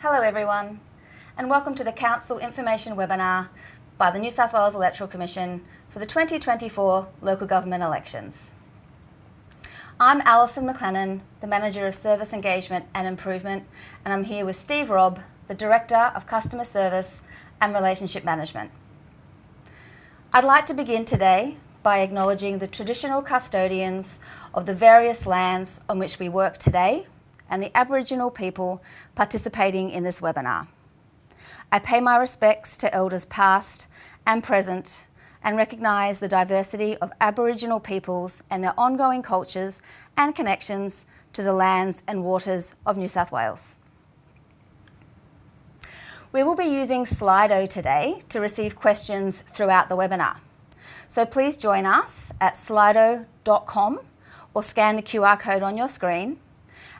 Hello everyone, and welcome to the Council Information Webinar by the New South Wales Electoral Commission for the 2024 local government elections. I'm Alison McLennan, the Manager of Service Engagement and Improvement, and I'm here with Steve Robb, the Director of Customer Service and Relationship Management. I'd like to begin today by acknowledging the traditional custodians of the various lands on which we work today and the Aboriginal people participating in this webinar. I pay my respects to elders past and present and recognise the diversity of Aboriginal peoples and their ongoing cultures and connections to the lands and waters of New South Wales. We will be using Slido today to receive questions throughout the webinar. So please join us at slido.com or scan the QR code on your screen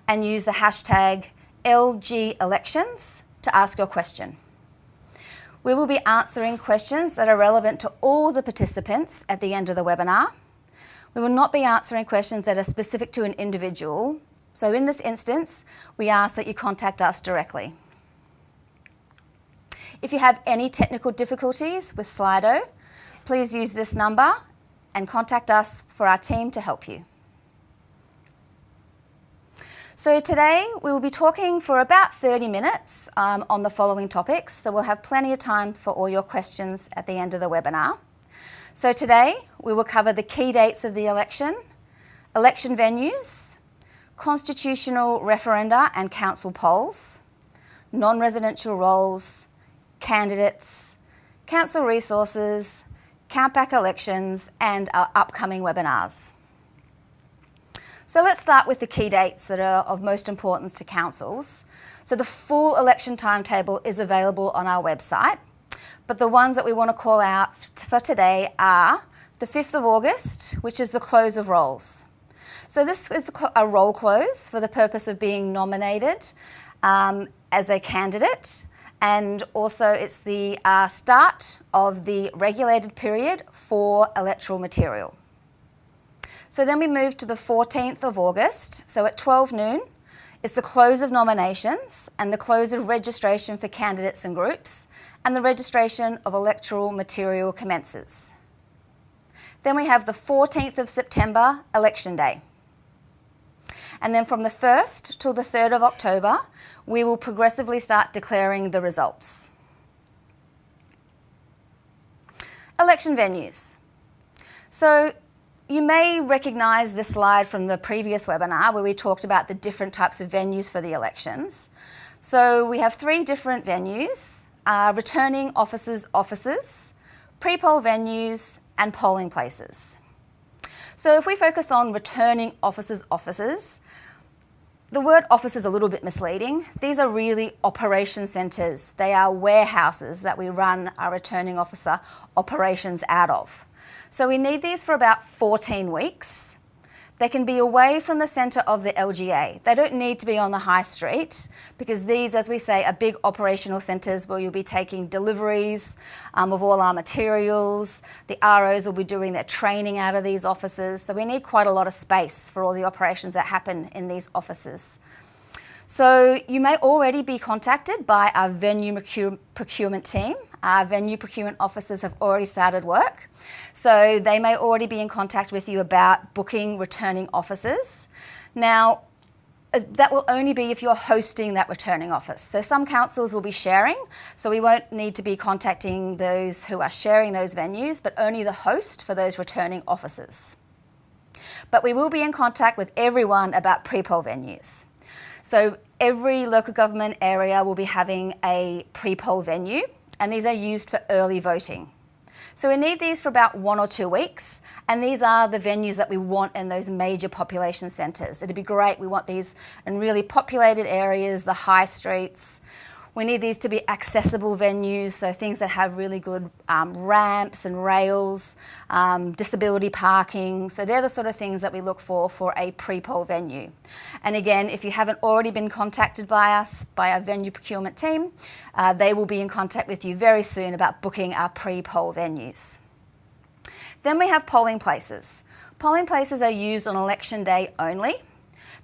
and use the hashtag LGElections to ask your question. We will be answering questions that are relevant to all the participants at the end of the webinar. We will not be answering questions that are specific to an individual. So in this instance, we ask that you contact us directly. If you have any technical difficulties with Slido, please use this number and contact us for our team to help you. So today we will be talking for about 30 minutes on the following topics, so we'll have plenty of time for all your questions at the end of the webinar. So today we will cover the key dates of the election, election venues, constitutional referenda and council polls, non-residential roles, candidates, council resources, Countback elections and our upcoming webinars. So let's start with the key dates that are of most importance to councils. So the full election timetable is available on our website, but the ones that we want to call out for today are the 5th of August, which is the close of rolls. So this is a roll close for the purpose of being nominated as a candidate, and also it's the start of the regulated period for electoral material. So then we move to the 14th of August, so at 12 noon, it's the close of nominations and the close of registration for candidates and groups, and the registration of electoral material commences. Then we have the 14th of September, Election Day. And then from the 1st till the 3rd of October, we will progressively start declaring the results. Election venues. So you may recognise this slide from the previous webinar where we talked about the different types of venues for the elections. So we have 3 different venues, returning officers, pre-poll venues and polling places. So if we focus on returning officers, the word office is a little bit misleading. These are really operation centres. They are warehouses that we run our returning officer operations out of. So we need these for about 14 weeks. They can be away from the centre of the LGA. They don't need to be on the high street because these, as we say, are big operational centres where you'll be taking deliveries of all our materials. The ROs will be doing their training out of these offices. So we need quite a lot of space for all the operations that happen in these offices. So you may already be contacted by our venue procurement team. Our venue procurement officers have already started work. So they may already be in contact with you about booking returning officers. Now, that will only be if you're hosting that returning office. So some councils will be sharing, so we won't need to be contacting those who are sharing those venues, but only the host for those returning officers. But we will be in contact with everyone about pre-poll venues. So every local government area will be having a pre-poll venue, and these are used for early voting. So we need these for about 1 or 2 weeks, and these are the venues that we want in those major population centres. It'd be great, we want these in really populated areas, the high streets. We need these to be accessible venues, so things that have really good ramps and rails, disability parking. So they're the sort of things that we look for a pre-poll venue. And again, if you haven't already been contacted by us, by our venue procurement team, they will be in contact with you very soon about booking our pre-poll venues. Then we have polling places. Polling places are used on election day only.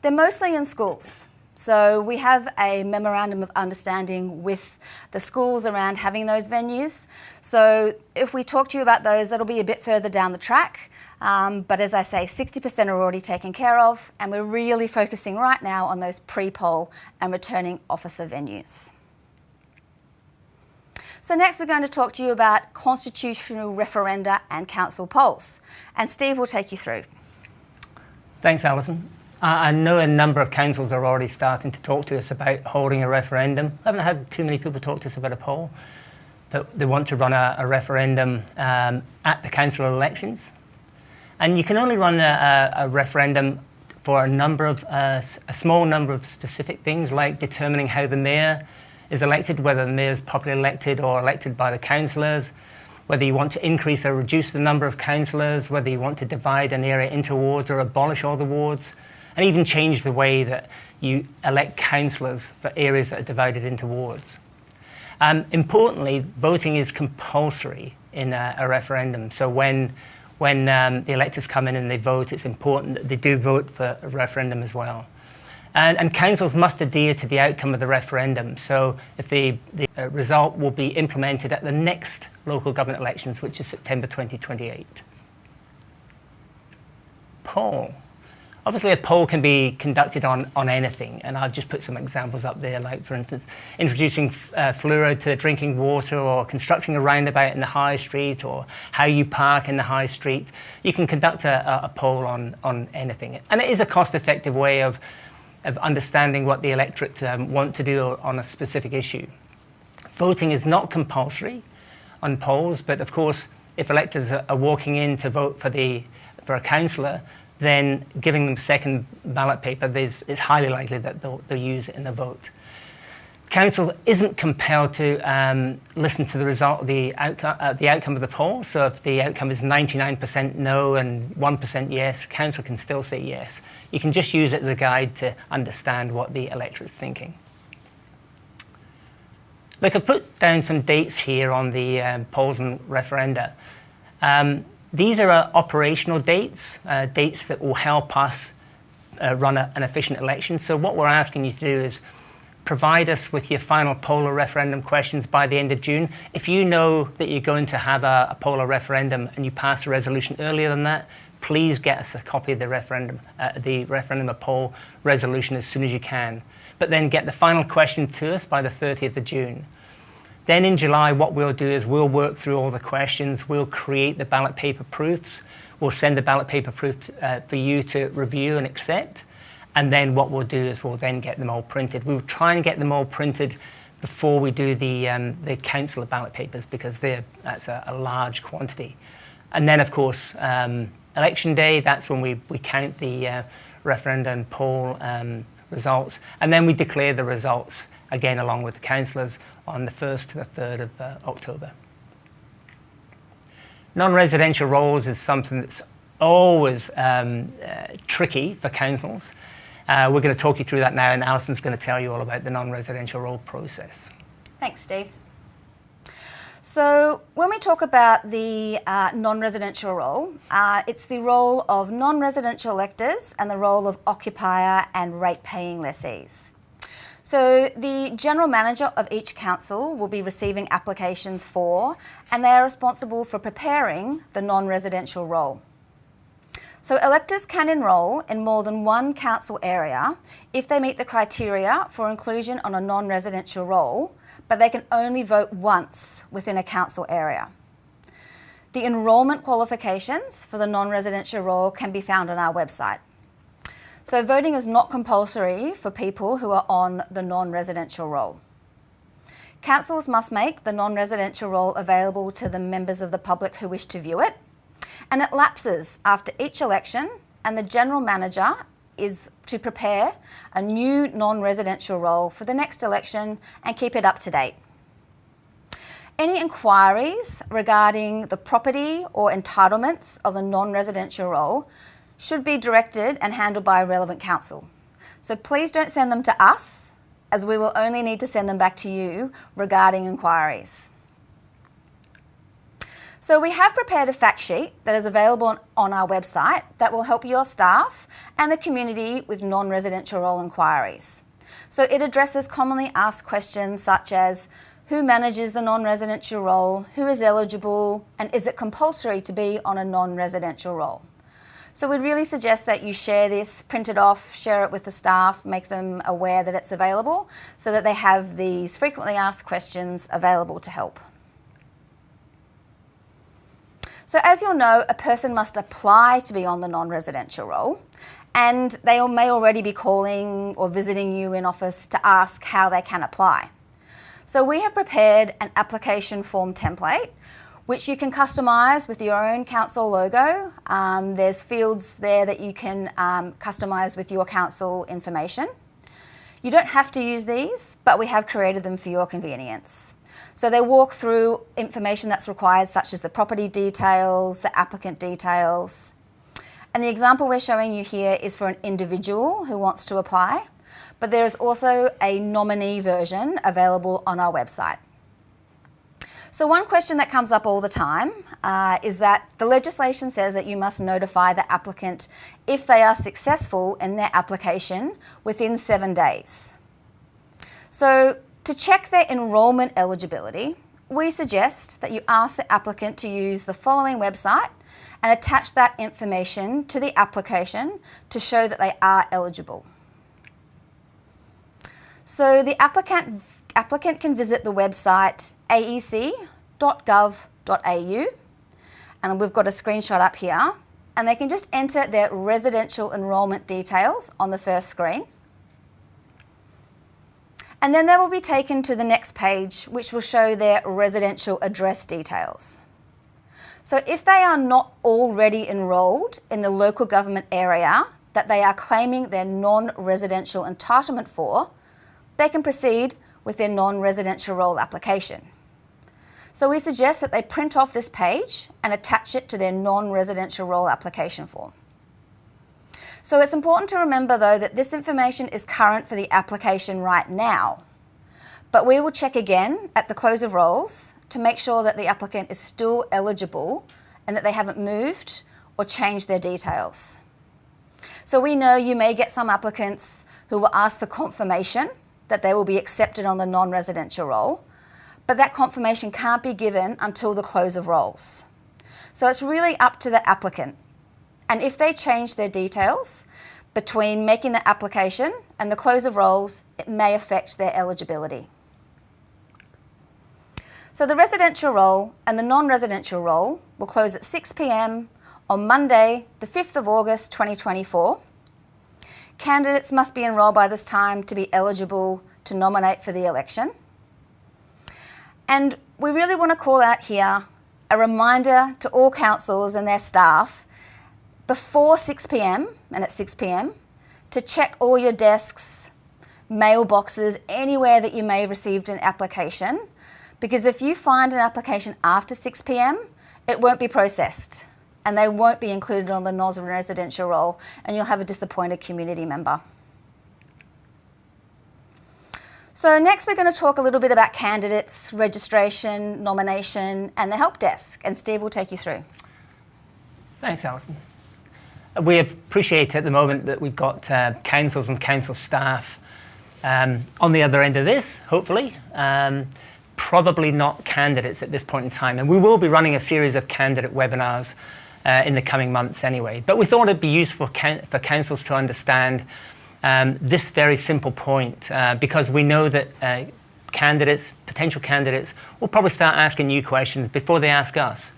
They're mostly in schools. So we have a memorandum of understanding with the schools around having those venues. So if we talk to you about those, that'll be a bit further down the track. But as I say, 60% are already taken care of, and we're really focusing right now on those pre-poll and returning officer venues. So next we're going to talk to you about constitutional referenda and council polls. And Steve will take you through. Thanks, Alison. I know a number of councils are already starting to talk to us about holding a referendum. I haven't had too many people talk to us about a poll, but they want to run a referendum at the council elections. And you can only run a referendum for a small number of specific things, like determining how the mayor is elected, whether the mayor is popularly elected or elected by the councillors, whether you want to increase or reduce the number of councillors, whether you want to divide an area into wards or abolish all the wards, and even change the way that you elect councillors for areas that are divided into wards. Importantly, voting is compulsory in a referendum. So when the electors come in and they vote, it's important that they do vote for a referendum as well. And councils must adhere to the outcome of the referendum. So if the result will be implemented at the next local government elections, which is September 2028. Poll. Obviously, a poll can be conducted on anything, and I've just put some examples up there, like, for instance, introducing fluoride to drinking water, or constructing a roundabout in the high street, or how you park in the high street. You can conduct a poll on anything. And it is a cost-effective way of understanding what the electorate want to do on a specific issue. Voting is not compulsory on polls, but of course, if electors are walking in to vote for a councillor, then giving them second ballot paper, it's highly likely that they'll use it in the vote. Council isn't compelled to listen to the result, the outcome of the poll. So if the outcome is 99% no and 1% yes, council can still say yes. You can just use it as a guide to understand what the electorate's thinking. Look, I've put down some dates here on the polls and referenda. These are operational dates, dates that will help us run an efficient election. So what we're asking you to do is provide us with your final poll or referendum questions by the end of June. If you know that you're going to have a poll or referendum and you pass a resolution earlier than that, please get us a copy of the referendum or poll resolution as soon as you can. But then get the final question to us by the 30th of June. Then in July, what we'll do is we'll work through all the questions, we'll create the ballot paper proofs, we'll send the ballot paper proof for you to review and accept, and then what we'll do is we'll then get them all printed. We'll try and get them all printed before we do the council of ballot papers, because that's a large quantity. And then, of course, election day, that's when we count the referendum poll results, and then we declare the results, again along with the councillors, on the 1st to the 3rd of October. Non-residential roles is something that's always tricky for councils. We're going to talk you through that now, and Alison's going to tell you all about the non-residential role process. Thanks, Steve. So when we talk about the non-residential role, it's the role of non-residential electors and the role of occupier and rate-paying lessees. So the general manager of each council will be receiving applications for, and they are responsible for preparing the non-residential role. So electors can enrol in more than one council area if they meet the criteria for inclusion on a non-residential role, but they can only vote once within a council area. The enrolment qualifications for the non-residential role can be found on our website. So voting is not compulsory for people who are on the non-residential role. Councils must make the non-residential role available to the members of the public who wish to view it, and it lapses after each election, and the general manager is to prepare a new non-residential role for the next election and keep it up to date. Any inquiries regarding the property or entitlements of the non-residential role should be directed and handled by a relevant council. So please don't send them to us, as we will only need to send them back to you regarding inquiries. So we have prepared a fact sheet that is available on our website that will help your staff and the community with non-residential role inquiries. So it addresses commonly asked questions such as who manages the non-residential role, who is eligible, and is it compulsory to be on a non-residential role? So we'd really suggest that you share this, print it off, share it with the staff, make them aware that it's available so that they have these frequently asked questions available to help. So as you'll know, a person must apply to be on the non-residential role, and they may already be calling or visiting you in office to ask how they can apply. So we have prepared an application form template which you can customise with your own council logo. There's fields there that you can customise with your council information. You don't have to use these, but we have created them for your convenience. So they walk through information that's required, such as the property details, the applicant details. And the example we're showing you here is for an individual who wants to apply, but there is also a nominee version available on our website. So one question that comes up all the time is that the legislation says that you must notify the applicant if they are successful in their application within 7 days. So to check their enrolment eligibility, we suggest that you ask the applicant to use the following website and attach that information to the application to show that they are eligible. So the applicant can visit the website aec.gov.au, and we've got a screenshot up here, and they can just enter their residential enrolment details on the first screen. And then they will be taken to the next page, which will show their residential address details. So if they are not already enrolled in the local government area that they are claiming their non-residential entitlement for, they can proceed with their non-residential role application. So we suggest that they print off this page and attach it to their non-residential role application form. So it's important to remember though that this information is current for the application right now, but we will check again at the close of roles to make sure that the applicant is still eligible and that they haven't moved or changed their details. So we know you may get some applicants who will ask for confirmation that they will be accepted on the non-residential role, but that confirmation can't be given until the close of roles. So it's really up to the applicant. And if they change their details between making the application and the close of roles, it may affect their eligibility. So the residential role and the non-residential role will close at 6 p.m. on Monday, the 5th of August 2024. Candidates must be enrolled by this time to be eligible to nominate for the election. And we really want to call out here a reminder to all councils and their staff before 6 p.m, and at 6 p.m, to check all your desks, mailboxes, anywhere that you may have received an application, because if you find an application after 6 p.m, it won't be processed and they won't be included on the non-residential role, and you'll have a disappointed community member. So next we're going to talk a little bit about candidates, registration, nomination, and the help desk, and Steve will take you through. Thanks, Alison. We appreciate at the moment that we've got councils and council staff on the other end of this, hopefully. Probably not candidates at this point in time, and we will be running a series of candidate webinars in the coming months anyway. But we thought it'd be useful for councils to understand this very simple point, because we know that potential candidates will probably start asking you questions before they ask us.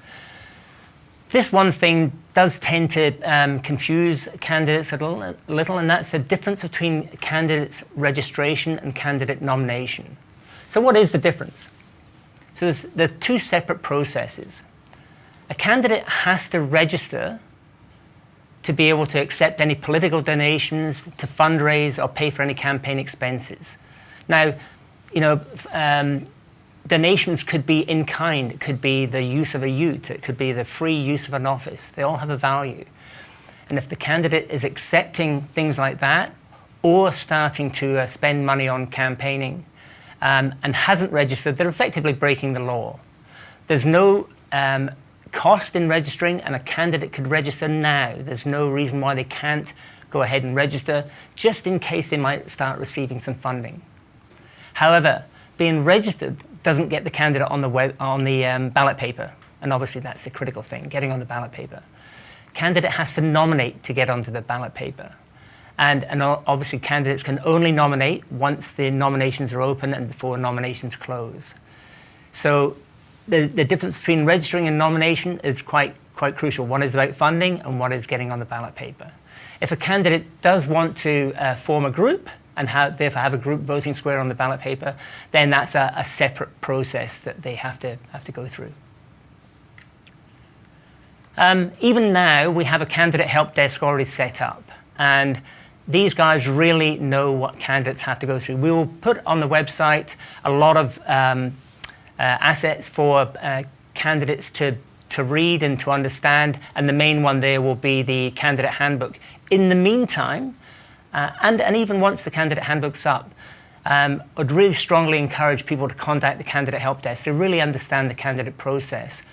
This one thing does tend to confuse candidates a little, and that's the difference between candidates' registration and candidate nomination. So what is the difference? So there are two separate processes. A candidate has to register to be able to accept any political donations, to fundraise or pay for any campaign expenses. Now, donations could be in kind. It could be the use of a ute. It could be the free use of an office. They all have a value. And if the candidate is accepting things like that or starting to spend money on campaigning and hasn't registered, they're effectively breaking the law. There's no cost in registering, and a candidate could register now. There's no reason why they can't go ahead and register, just in case they might start receiving some funding. However, being registered doesn't get the candidate on the ballot paper, and obviously that's the critical thing, getting on the ballot paper. Candidate has to nominate to get onto the ballot paper. And obviously candidates can only nominate once the nominations are open and before nominations close. So the difference between registering and nomination is quite crucial. One is about funding and one is getting on the ballot paper. If a candidate does want to form a group and therefore have a group voting square on the ballot paper, then that's a separate process that they have to go through. Even now, we have a candidate help desk already set up, and these guys really know what candidates have to go through. We will put on the website a lot of assets for candidates to read and to understand, and the main one there will be the candidate handbook. In the meantime, and even once the candidate handbook's up, I'd really strongly encourage people to contact the candidate help desk to really understand the candidate process.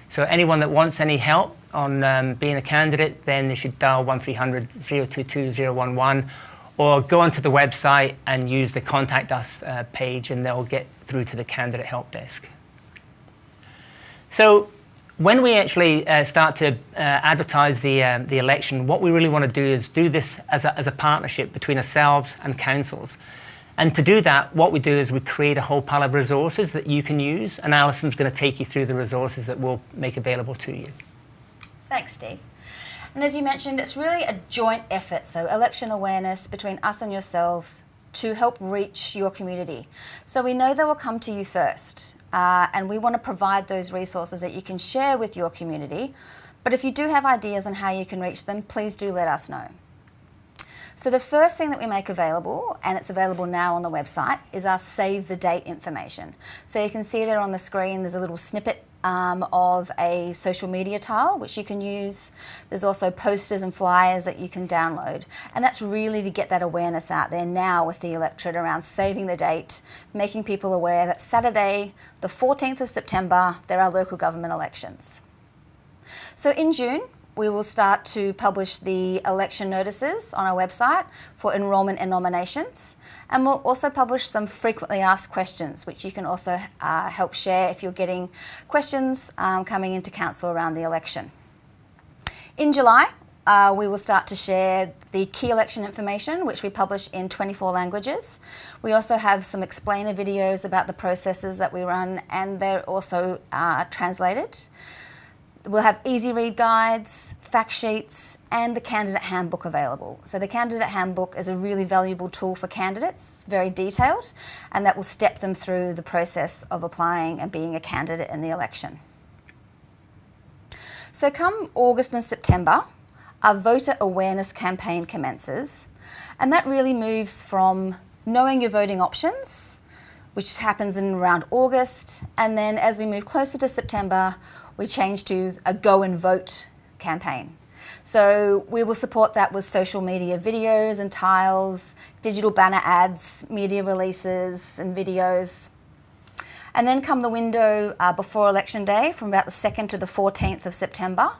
So anyone that wants any help on being a candidate, then they should dial 1300 022 011 or go onto the website and use the Contact Us page, and they'll get through to the candidate help desk. So when we actually start to advertise the election, what we really want to do is do this as a partnership between ourselves and councils. And to do that, what we do is we create a whole pile of resources that you can use, and Alison's going to take you through the resources that we'll make available to you. Thanks, Steve. And as you mentioned, it's really a joint effort, so election awareness between us and yourselves to help reach your community. So we know they will come to you first, and we want to provide those resources that you can share with your community. But if you do have ideas on how you can reach them, please do let us know. So the first thing that we make available, and it's available now on the website, is our save the date information. So you can see there on the screen, there's a little snippet of a social media tile which you can use. There's also posters and flyers that you can download, and that's really to get that awareness out there now with the electorate around saving the date, making people aware that Saturday the 14th of September there are local government elections. So in June we will start to publish the election notices on our website for enrolment and nominations. And we'll also publish some frequently asked questions, which you can also help share if you're getting questions coming into council around the election. In July, we will start to share the key election information, which we publish in 24 languages. We also have some explainer videos about the processes that we run, and they're also translated. We'll have easy read guides, fact sheets, and the candidate handbook available. So the candidate handbook is a really valuable tool for candidates, very detailed, and that will step them through the process of applying and being a candidate in the election. So come August and September, our voter awareness campaign commences, and that really moves from knowing your voting options, which happens in around August, and then as we move closer to September, we change to a Go and Vote campaign. So we will support that with social media videos and tiles, digital banner ads, media releases and videos. And then come the window before Election Day, from about the 2nd to the 14th of September,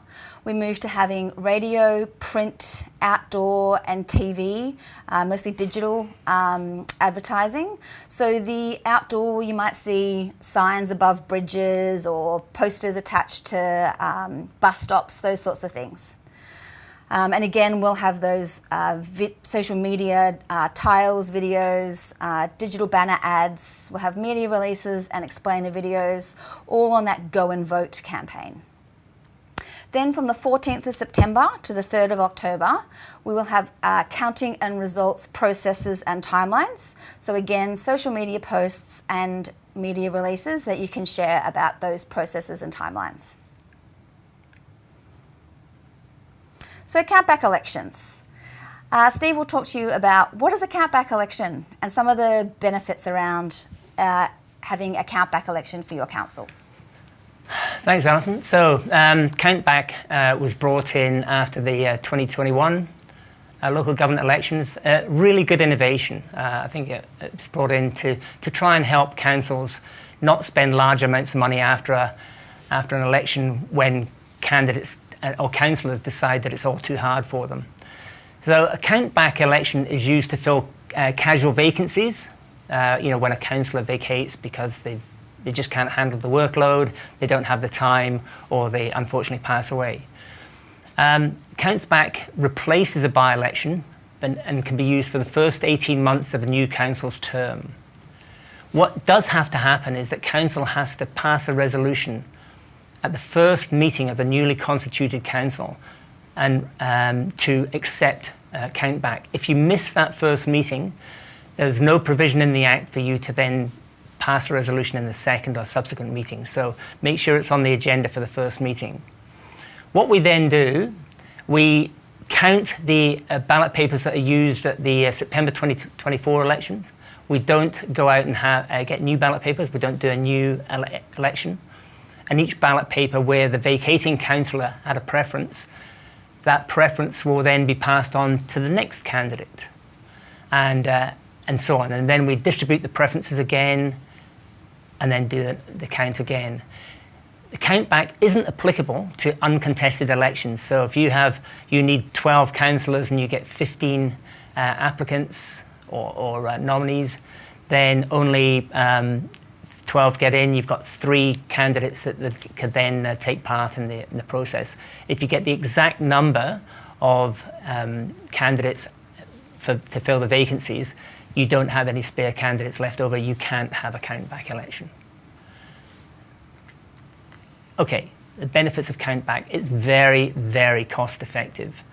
we move to having radio, print, outdoor and TV, mostly digital advertising. So the outdoor, you might see signs above bridges or posters attached to bus stops, those sorts of things. And again, we'll have those social media tiles, videos, digital banner ads. We'll have media releases and explainer videos, all on that Go and Vote campaign. Then from the 14th of September to the 3rd of October, we will have counting and results processes and timelines. So again, social media posts and media releases that you can share about those processes and timelines. So Countback elections. Steve will talk to you about what is a Countback election and some of the benefits around having a Countback election for your council. Thanks, Alison. So Countback was brought in after the 2021 local government elections. Really good innovation. I think it was brought in to try and help councils not spend large amounts of money after an election when candidates or councillors decide that it's all too hard for them. So a countback election is used to fill casual vacancies, when a councillor vacates because they just can't handle the workload, they don't have the time, or they unfortunately pass away. Countback replaces a by-election and can be used for the first 18 months of a new council's term. What does have to happen is that council has to pass a resolution at the first meeting of the newly constituted council and to accept countback. If you miss that first meeting, there's no provision in the Act for you to then pass a resolution in the second or subsequent meeting. So make sure it's on the agenda for the first meeting. What we then do, we count the ballot papers that are used at the September 2024 elections. We don't go out and get new ballot papers. We don't do a new election. And each ballot paper where the vacating councillor had a preference, that preference will then be passed on to the next candidate, and so on. And then we distribute the preferences again, and then do the count again. The countback isn't applicable to uncontested elections. So if you need 12 councillors and you get 15 applicants or nominees, then only 12 get in. You've got 3 candidates that could then take part in the process. If you get the exact number of candidates to fill the vacancies, you don't have any spare candidates left over. You can't have a countback election. Okay, the benefits of countback. It's very, very cost effective.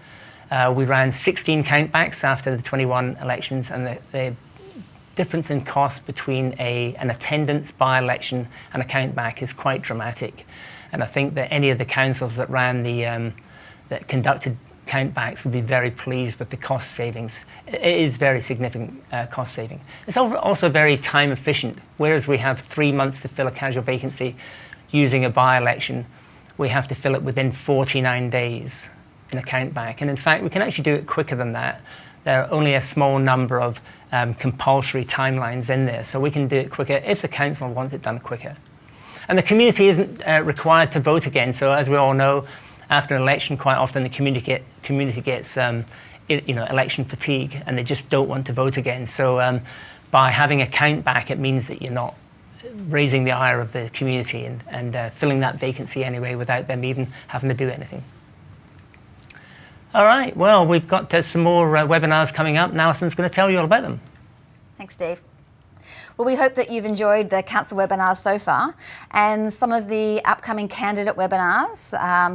We ran 16 countbacks after the 21 elections, and the difference in cost between an attendance by-election and a countback is quite dramatic. And I think that any of the councils that ran that conducted countbacks would be very pleased with the cost savings. It is very significant cost saving. It's also very time efficient. Whereas we have 3 months to fill a casual vacancy using a by-election, we have to fill it within 49 days in a countback. And in fact, we can actually do it quicker than that. There are only a small number of compulsory timelines in there, so we can do it quicker if the council wants it done quicker. And the community isn't required to vote again. So as we all know, after an election, quite often the community gets election fatigue, and they just don't want to vote again. So by having a countback, it means that you're not raising the ire of the community and filling that vacancy anyway without them even having to do anything. All right, well, we've got some more webinars coming up, and Alison's going to tell you all about them. Thanks, Steve. Well, we hope that you've enjoyed the council webinars so far, and some of the upcoming candidate webinars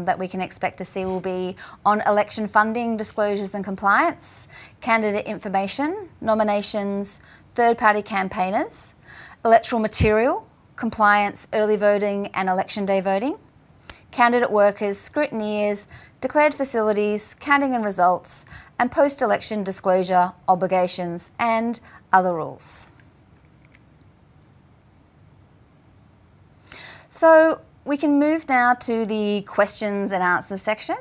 that we can expect to see will be on election funding, disclosures and compliance, candidate information, nominations, third-party campaigners, electoral material, compliance, early voting and election day voting, candidate workers, scrutineers, declared facilities, counting and results, and post-election disclosure, obligations and other rules. So we can move now to the questions and answers section.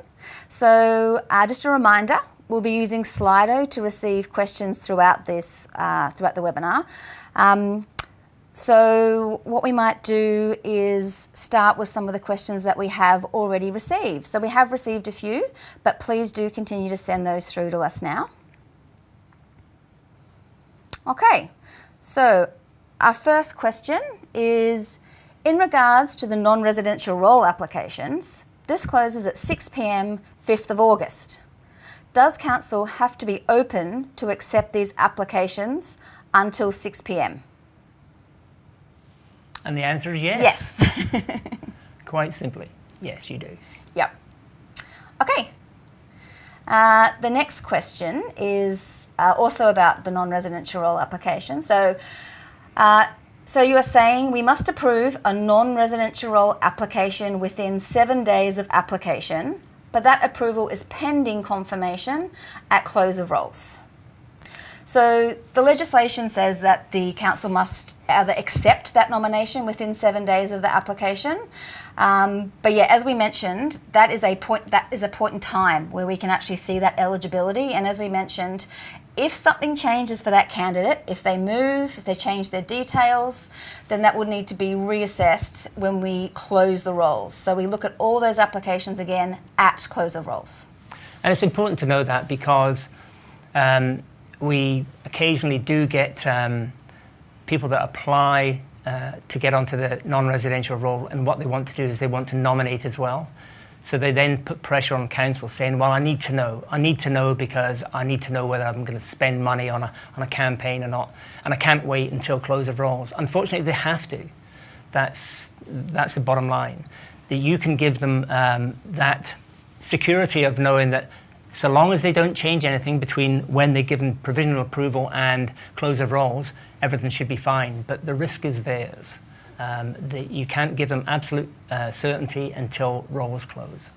So just a reminder, we'll be using Slido to receive questions throughout the webinar. So what we might do is start with some of the questions that we have already received. So we have received a few, but please do continue to send those through to us now. Okay, so our first question is, in regards to the non-residential role applications, this closes at 6 p.m, 5th of August. Does council have to be open to accept these applications until 6 p.m? And the answer is yes. Yes. Quite simply, yes, you do. Yep. Okay. The next question is also about the non-residential role application. So you are saying we must approve a non-residential role application within 7 days of application, but that approval is pending confirmation at close of rolls. So the legislation says that the council must either accept that nomination within 7 days of the application. But yeah, as we mentioned, that is a point in time where we can actually see that eligibility. And as we mentioned, if something changes for that candidate, if they move, if they change their details, then that would need to be reassessed when we close the rolls. So we look at all those applications again at close of rolls. And it's important to know that because We occasionally do get people that apply to get onto the non-residential roll, and what they want to do is they want to nominate as well. So they then put pressure on council saying, well, I need to know because I need to know whether I'm going to spend money on a campaign or not, and I can't wait until close of rolls. Unfortunately, they have to. That's the bottom line. That you can give them that security of knowing that so long as they don't change anything between when they're given provisional approval and close of rolls, everything should be fine. But the risk is theirs. That you can't give them absolute certainty until rolls close.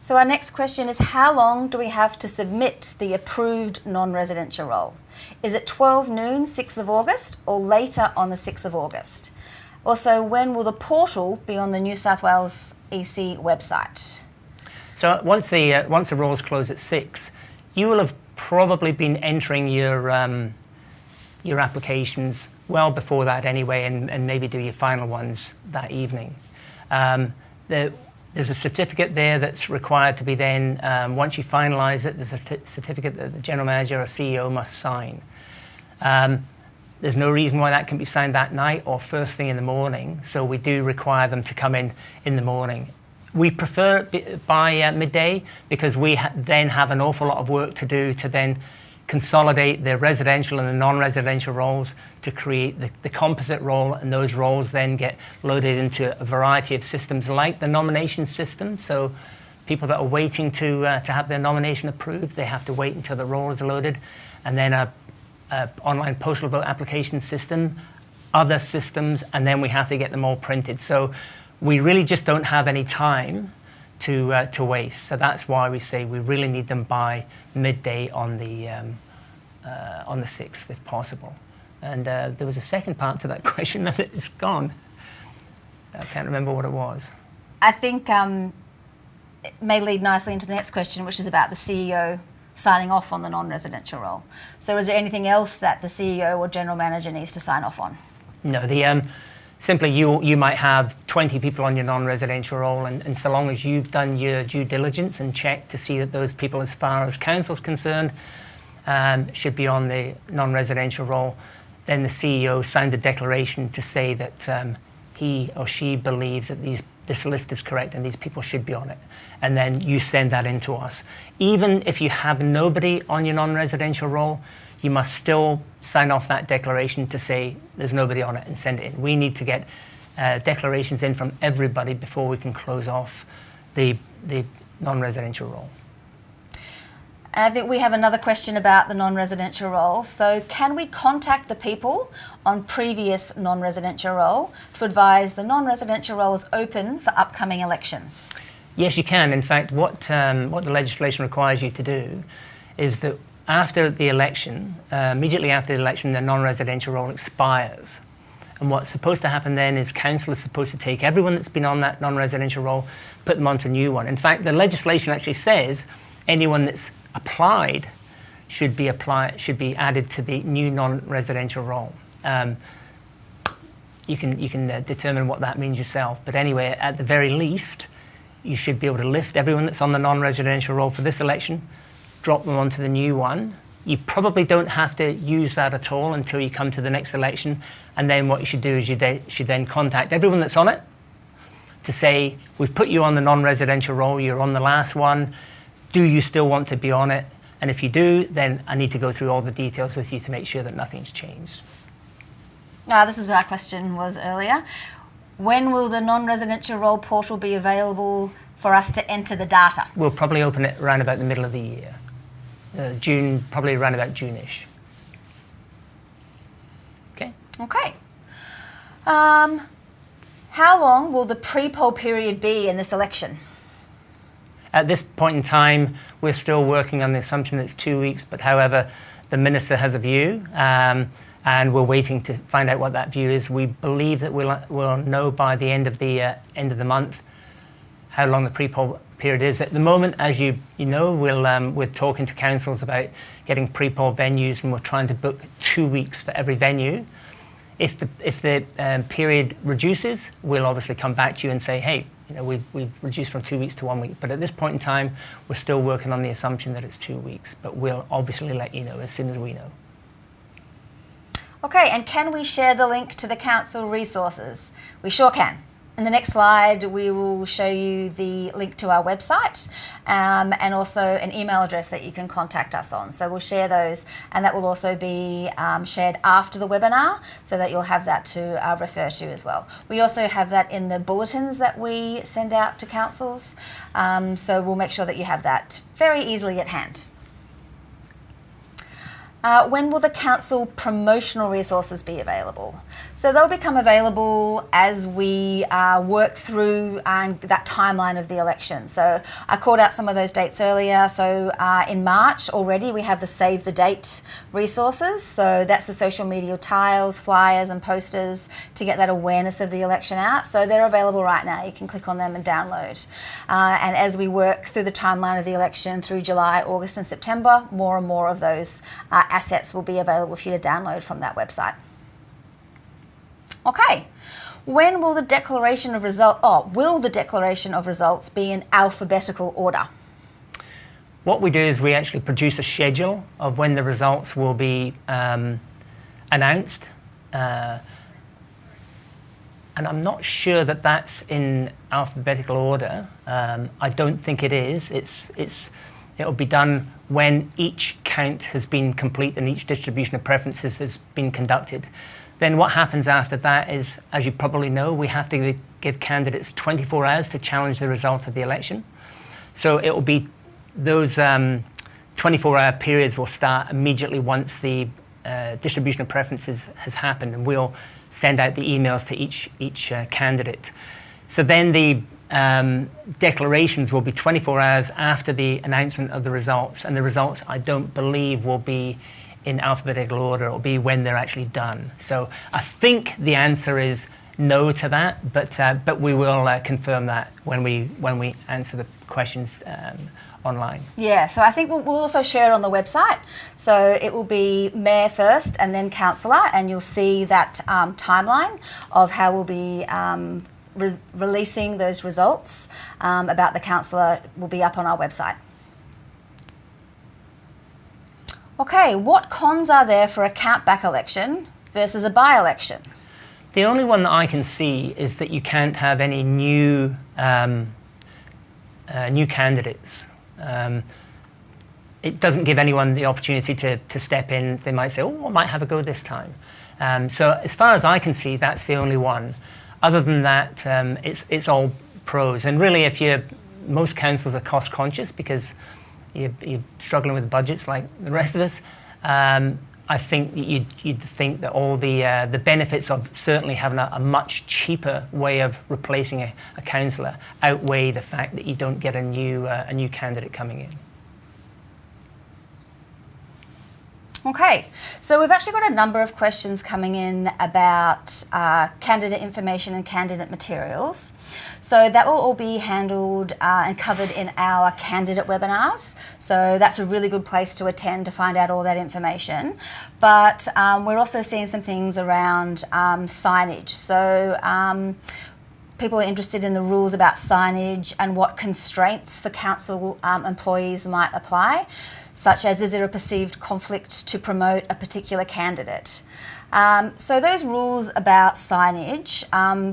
So our next question is, how long do we have to submit the approved non-residential roll? Is it 12 noon, 6th of August, or later on the 6th of August? Also, when will the portal be on the New South Wales EC website? So once the rolls close at 6, you will have probably been entering your applications well before that anyway, and maybe do your final ones that evening. There's a certificate there that's required to be then, once you finalise it, there's a certificate that the General Manager or CEO must sign. There's no reason why that can be signed that night or first thing in the morning, so we do require them to come in the morning. We prefer it by midday because we then have an awful lot of work to do to then consolidate the residential and the non-residential rolls to create the composite roll, and those rolls then get loaded into a variety of systems like the nomination system. So people that are waiting to have their nomination approved, they have to wait until the roll is loaded, and then a online postal vote application system, other systems, and then we have to get them all printed. So we really just don't have any time to waste. So that's why we say we really need them by midday on the 6th, if possible. And there was a second part to that question that it's gone. I can't remember what it was. I think it may lead nicely into the next question, which is about the CEO signing off on the non-residential role. So is there anything else that the CEO or General Manager needs to sign off on? No, simply you might have 20 people on your non-residential role, and so long as you've done your due diligence and checked to see that those people, as far as council's concerned, should be on the non-residential role, then the CEO signs a declaration to say that he or she believes that this list is correct and these people should be on it. And then you send that in to us. Even if you have nobody on your non-residential role, you must still sign off that declaration to say there's nobody on it and send it in. We need to get declarations in from everybody before we can close off the non-residential role. And I think we have another question about the non-residential role. So can we contact the people on previous non-residential role to advise the non-residential role is open for upcoming elections? Yes, you can. In fact, what the legislation requires you to do is that after the election, immediately after the election, the non-residential role expires. And what's supposed to happen then is council is supposed to take everyone that's been on that non-residential role, put them onto a new one. In fact, the legislation actually says anyone that's applied should be added to the new non-residential role. You can determine what that means yourself. But anyway, at the very least, you should be able to lift everyone that's on the non-residential role for this election, drop them onto the new one. You probably don't have to use that at all until you come to the next election. And then what you should do is you should then contact everyone that's on it to say, we've put you on the non-residential role, you're on the last one. Do you still want to be on it? And if you do, then I need to go through all the details with you to make sure that nothing's changed. This is what our question was earlier. When will the non-residential role portal be available for us to enter the data? We'll probably open it around about the middle of the year. June, probably around about June-ish. Okay? Okay. How long will the pre-poll period be in this election? At this point in time, we're still working on the assumption that it's 2 weeks, but however, the Minister has a view, and we're waiting to find out what that view is. We believe that we'll know by the end of the month how long the pre-poll period is. At the moment, as you know, we're talking to councils about getting pre-poll venues, and we're trying to book 2 weeks for every venue. If the period reduces, we'll obviously come back to you and say, hey, we've reduced from 2 weeks to 1 week. But at this point in time, we're still working on the assumption that it's 2 weeks. But we'll obviously let you know as soon as we know. Okay, and can we share the link to the council resources? We sure can. In the next slide, we will show you the link to our website and also an email address that you can contact us on. So we'll share those, and that will also be shared after the webinar so that you'll have that to refer to as well. We also have that in the bulletins that we send out to councils, so we'll make sure that you have that very easily at hand. When will the council promotional resources be available? So they'll become available as we work through that timeline of the election. So I called out some of those dates earlier. So in March already we have the Save the Date resources. So that's the social media tiles, flyers and posters to get that awareness of the election out. So they're available right now. You can click on them and download. And as we work through the timeline of the election through July, August and September, more and more of those assets will be available for you to download from that website. Okay, when will the declaration of will the declaration of results be in alphabetical order? What we do is we actually produce a schedule of when the results will be announced, and I'm not sure that that's in alphabetical order. I don't think it is. It'll be done when each count has been complete and each distribution of preferences has been conducted. Then what happens after that is, as you probably know, we have to give candidates 24 hours to challenge the result of the election. So it will be those 24-hour periods will start immediately once the distribution of preferences has happened, and we'll send out the emails to each candidate. So then the declarations will be 24 hours after the announcement of the results, and the results I don't believe will be in alphabetical order. It'll be when they're actually done. So I think the answer is no to that, but we will confirm that when we answer the questions online. Yeah, so I think we'll also share it on the website. So it will be Mayor first and then Councillor, and you'll see that timeline of how we'll be releasing those results about the councillor will be up on our website. Okay, what cons are there for a countback election versus a by-election? The only one that I can see is that you can't have any new candidates. It doesn't give anyone the opportunity to step in. They might say, oh, I might have a go this time. So as far as I can see, that's the only one. Other than that, it's all pros. And really, most councils are cost conscious because you're struggling with budgets like the rest of us. I think you'd think that all the benefits of certainly having a much cheaper way of replacing a councillor outweigh the fact that you don't get a new candidate coming in. Okay, so we've actually got a number of questions coming in about candidate information and candidate materials. So that will all be handled and covered in our candidate webinars. So that's a really good place to attend to find out all that information. But we're also seeing some things around signage. So people are interested in the rules about signage and what constraints for council employees might apply, such as is there a perceived conflict to promote a particular candidate. So those rules about signage,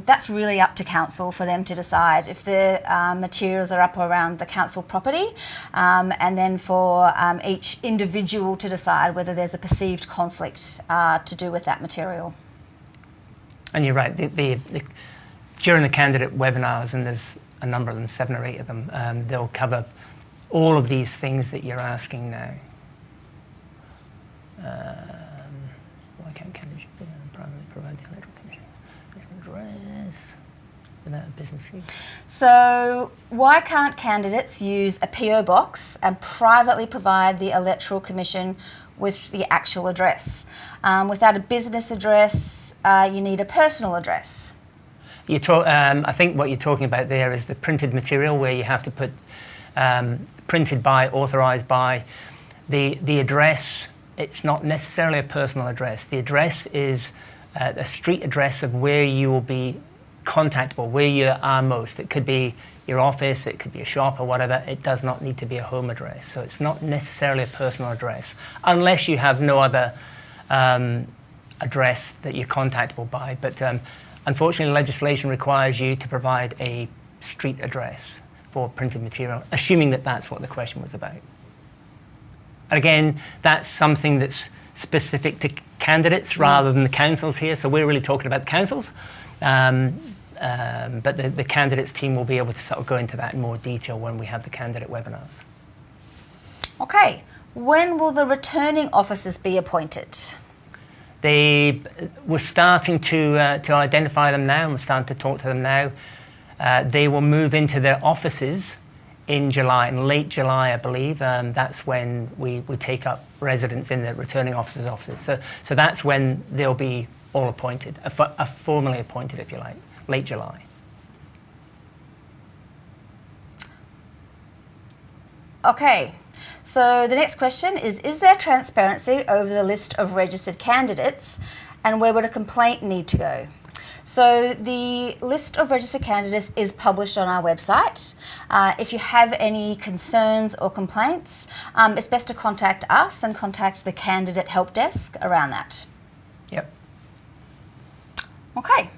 that's really up to council for them to decide if the materials are up around the council property, and then for each individual to decide whether there's a perceived conflict to do with that material. And you're right, during the candidate webinars, and there's a number of them, 7 or 8 of them, they'll cover all of these things that you're asking now. Why can't candidates primarily provide the electoral commission address without a business use? So why can't candidates use a PO box and privately provide the Electoral Commission with the actual address? Without a business address, you need a personal address. I think what you're talking about there is the printed material where you have to put printed by, authorised by. The address, it's not necessarily a personal address. The address is a street address of where you will be contactable, where you are most. It could be your office, it could be a shop or whatever. It does not need to be a home address. So it's not necessarily a personal address, unless you have no other address that you're contactable by. But unfortunately, legislation requires you to provide a street address for printed material, assuming that that's what the question was about. And again, that's something that's specific to candidates rather than the councils here. So we're really talking about the councils. But the candidates team will be able to sort of go into that in more detail when we have the candidate webinars. Okay, when will the returning officers be appointed? We're starting to identify them now, and we're starting to talk to them now. They will move into their offices in July, in late July, I believe. That's when we take up residence in the returning officers' offices. So that's when they'll be all appointed, formally appointed, if you like, late July. Okay, so the next question is there transparency over the list of registered candidates, and where would a complaint need to go? So the list of registered candidates is published on our website. If you have any concerns or complaints, it's best to contact us and contact the candidate help desk around that. Yep. Okay.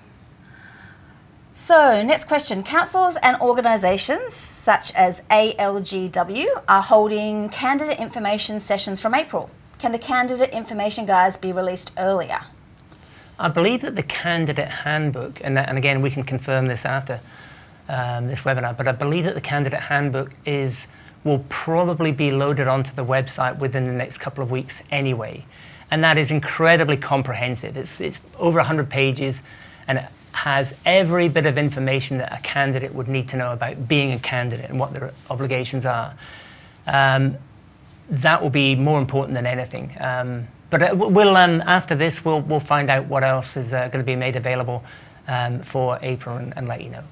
So next question. Councils and organisations such as ALGW are holding candidate information sessions from April. Can the candidate information guides be released earlier? I believe that the candidate handbook, and again we can confirm this after this webinar, but I believe that the candidate handbook will probably be loaded onto the website within the next couple of weeks anyway. And that is incredibly comprehensive. It's over 100 pages, and it has every bit of information that a candidate would need to know about being a candidate and what their obligations are. That will be more important than anything. But we'll after this, we'll find out what else is going to be made available for April and let you know.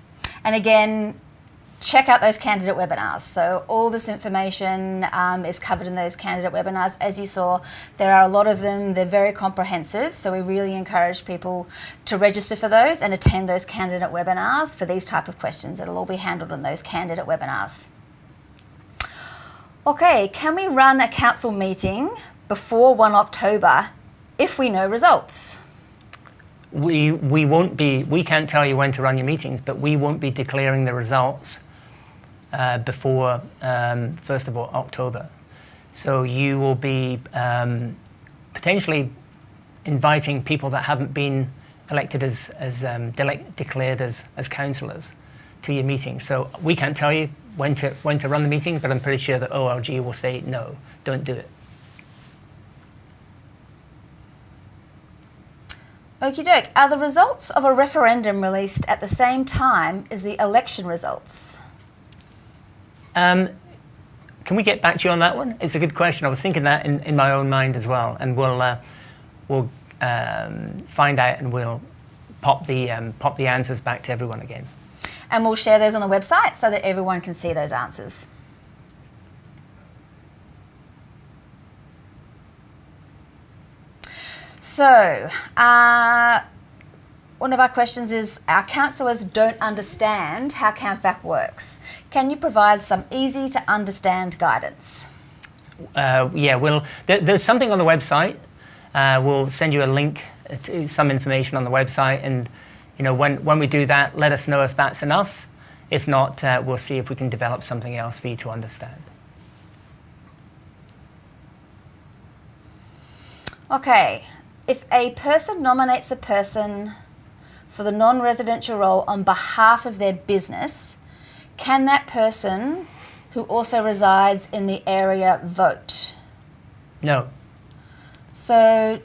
And again, check out those candidate webinars. So all this information is covered in those candidate webinars. As you saw, there are a lot of them. They're very comprehensive. So we really encourage people to register for those and attend those candidate webinars for these type of questions. It'll all be handled in those candidate webinars. Okay, can we run a council meeting before 1 October if we know results? We can't tell you when to run your meetings, but we won't be declaring the results before 1st of October. So you will be potentially inviting people that haven't been elected declared as councillors to your meeting. So we can't tell you when to run the meeting, but I'm pretty sure that OLG will say, no, don't do it. Okie doke. Are the results of a referendum released at the same time as the election results? Can we get back to you on that one? It's a good question. I was thinking that in my own mind as well, and we'll find out and we'll pop the answers back to everyone again. And we'll share those on the website so that everyone can see those answers. So, one of our questions is, our councillors don't understand how Countback works. Can you provide some easy to understand guidance? Yeah, there's something on the website. We'll send you a link to some information on the website, and when we do that, let us know if that's enough. If not, we'll see if we can develop something else for you to understand. Okay. If a person nominates a person for the non-residential role on behalf of their business, can that person who also resides in the area vote? No. So,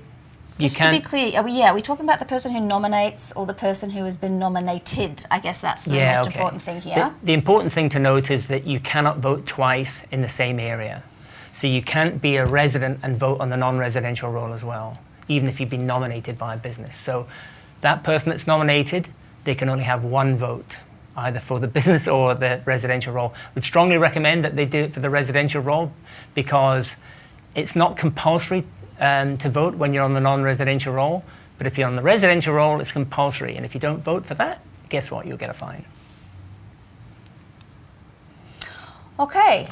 just to be clear, are we talking about the person who nominates or the person who has been nominated? I guess that's the most important thing here. The important thing to note is that you cannot vote twice in the same area. So you can't be a resident and vote on the non-residential role as well, even if you've been nominated by a business. So that person that's nominated, they can only have one vote, either for the business or the residential role. We'd strongly recommend that they do it for the residential role, because it's not compulsory to vote when you're on the non-residential role, but if you're on the residential role, it's compulsory. And if you don't vote for that, guess what? You'll get a fine. Okay.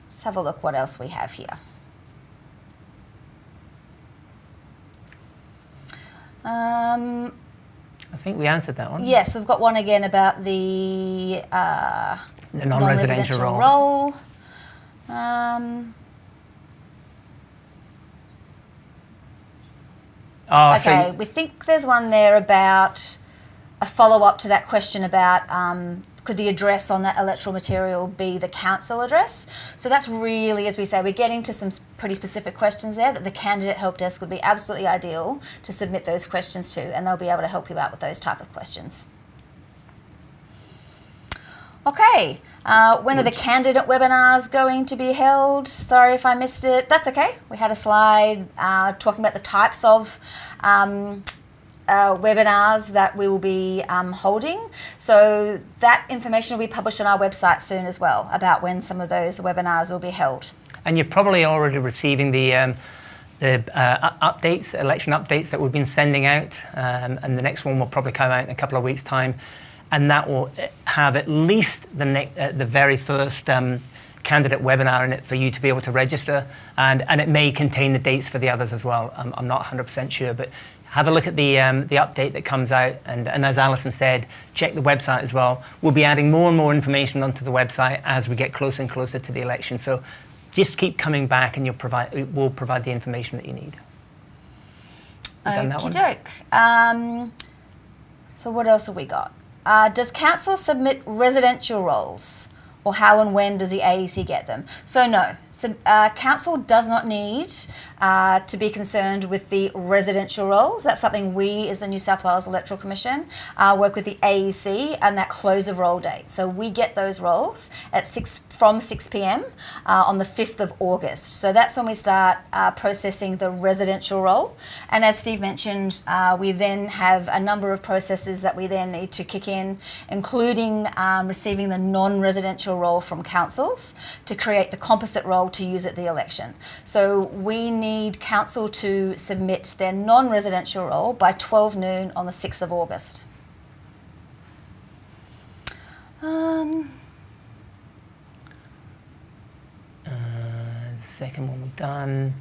Let's have a look what else we have here. I think we answered that one. Yes, we've got one again about the non-residential role. Okay, we think there's one there about a follow-up to that question about could the address on that electoral material be the council address? So that's really, as we say, we're getting to some pretty specific questions there that the candidate help desk would be absolutely ideal to submit those questions to, and they'll be able to help you out with those type of questions. Okay, when are the candidate webinars going to be held? Sorry if I missed it. That's okay. We had a slide talking about the types of webinars that we will be holding. So that information will be published on our website soon as well about when some of those webinars will be held. And you're probably already receiving the updates, election updates that we've been sending out, and the next one will probably come out in a couple of weeks' time, and that will have at least the very first candidate webinar in it for you to be able to register, and it may contain the dates for the others as well. I'm not 100% sure, but have a look at the update that comes out, and as Alison said, check the website as well. We'll be adding more and more information onto the website as we get closer and closer to the election. So just keep coming back, and we'll provide the information that you need. Okie doke. So what else have we got? Does council submit residential rolls, or how and when does the AEC get them? So no, council does not need to be concerned with the residential rolls. That's something we, as the New South Wales Electoral Commission, work with the AEC and that close of roll date. So we get those rolls at from 6 p.m. On the 5th of August. So that's when we start processing the residential roll. And as Steve mentioned, we then have a number of processes that we then need to kick in, including receiving the non-residential roll from councils to create the composite roll to use at the election. So we need council to submit their non-residential roll by 12 noon on the 6th of August. The second one we've done.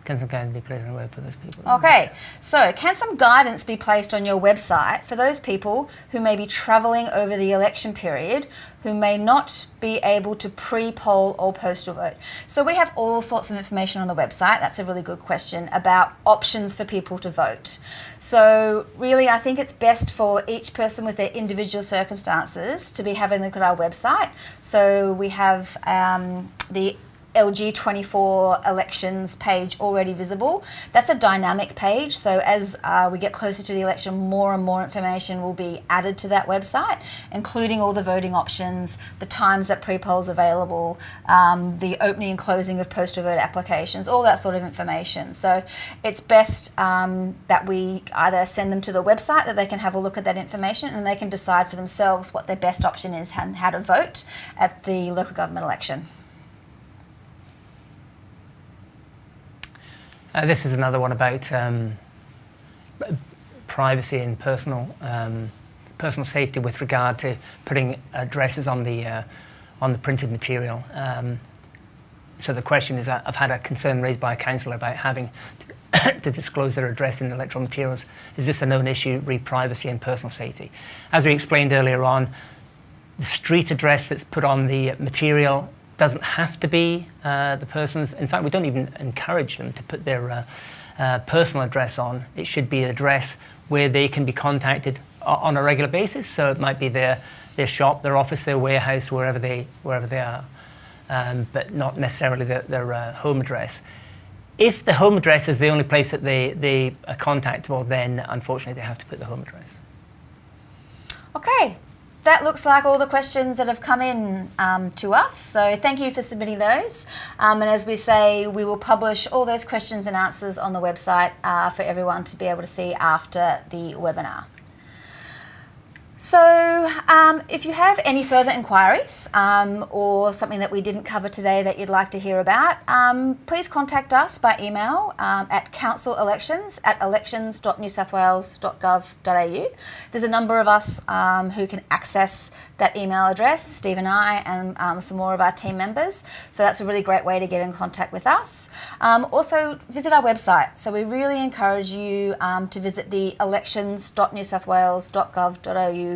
Can some guidance be placed on the web for those people? Okay, so can some guidance be placed on your website for those people who may be travelling over the election period who may not be able to pre-poll or postal vote? So we have all sorts of information on the website. That's a really good question about options for people to vote. So really, I think it's best for each person with their individual circumstances to be having a look at our website. So we have the LG24 elections page already visible. That's a dynamic page, so as we get closer to the election, more and more information will be added to that website, including all the voting options, the times that pre-polls available, the opening and closing of postal vote applications, all that sort of information. So it's best that we either send them to the website that they can have a look at that information and they can decide for themselves what their best option is and how to vote at the local government election. This is another one about privacy and personal safety with regard to putting addresses on the printed material. So the question is, I've had a concern raised by a councillor about having to disclose their address in electoral materials. Is this a known issue, re privacy and personal safety? As we explained earlier on, the street address that's put on the material doesn't have to be the person's. In fact, we don't even encourage them to put their personal address on. It should be an address where they can be contacted on a regular basis. So it might be their shop, their office, their warehouse, wherever they are, but not necessarily their home address. If the home address is the only place that they are contactable, then unfortunately they have to put the home address. Okay. That looks like all the questions that have come in to us. So thank you for submitting those. And as we say, we will publish all those questions and answers on the website for everyone to be able to see after the webinar. So if you have any further inquiries or something that we didn't cover today that you'd like to hear about, please contact us by email at council.elections.nsw.gov.au. There's a number of us who can access that email address, Steve and I and some more of our team members. So that's a really great way to get in contact with us. Also visit our website. So we really encourage you to visit the elections.nsw.gov.au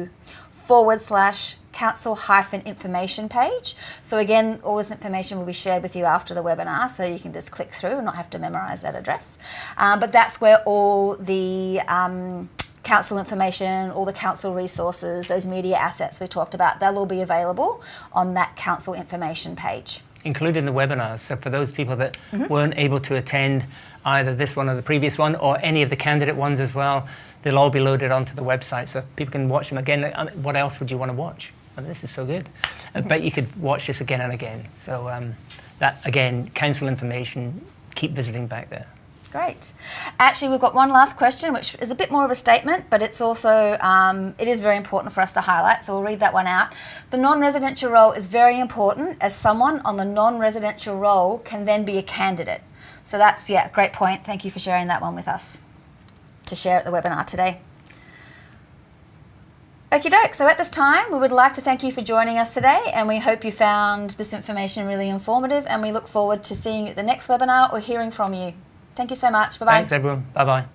/council-information page. So again, all this information will be shared with you after the webinar, so you can just click through and not have to memorise that address. But that's where all the council information, all the council resources, those media assets we talked about, they'll all be available on that council information page. Including the webinars. So for those people that weren't able to attend either this one or the previous one, or any of the candidate ones as well, they'll all be loaded onto the website so people can watch them again. What else would you want to watch? I mean, this is so good. I bet you could watch this again and again. So that, again, council information, keep visiting back there. Great. Actually, we've got one last question, which is a bit more of a statement, but it's also, it is very important for us to highlight, so we'll read that one out. The non-residential role is very important, as someone on the non-residential role can then be a candidate. So that's, yeah, a great point. Thank you for sharing that one with us to share at the webinar today. Okie doke, so at this time we would like to thank you for joining us today, and we hope you found this information really informative, and we look forward to seeing you at the next webinar or hearing from you. Thank you so much. Bye-bye. Thanks everyone. Bye-bye.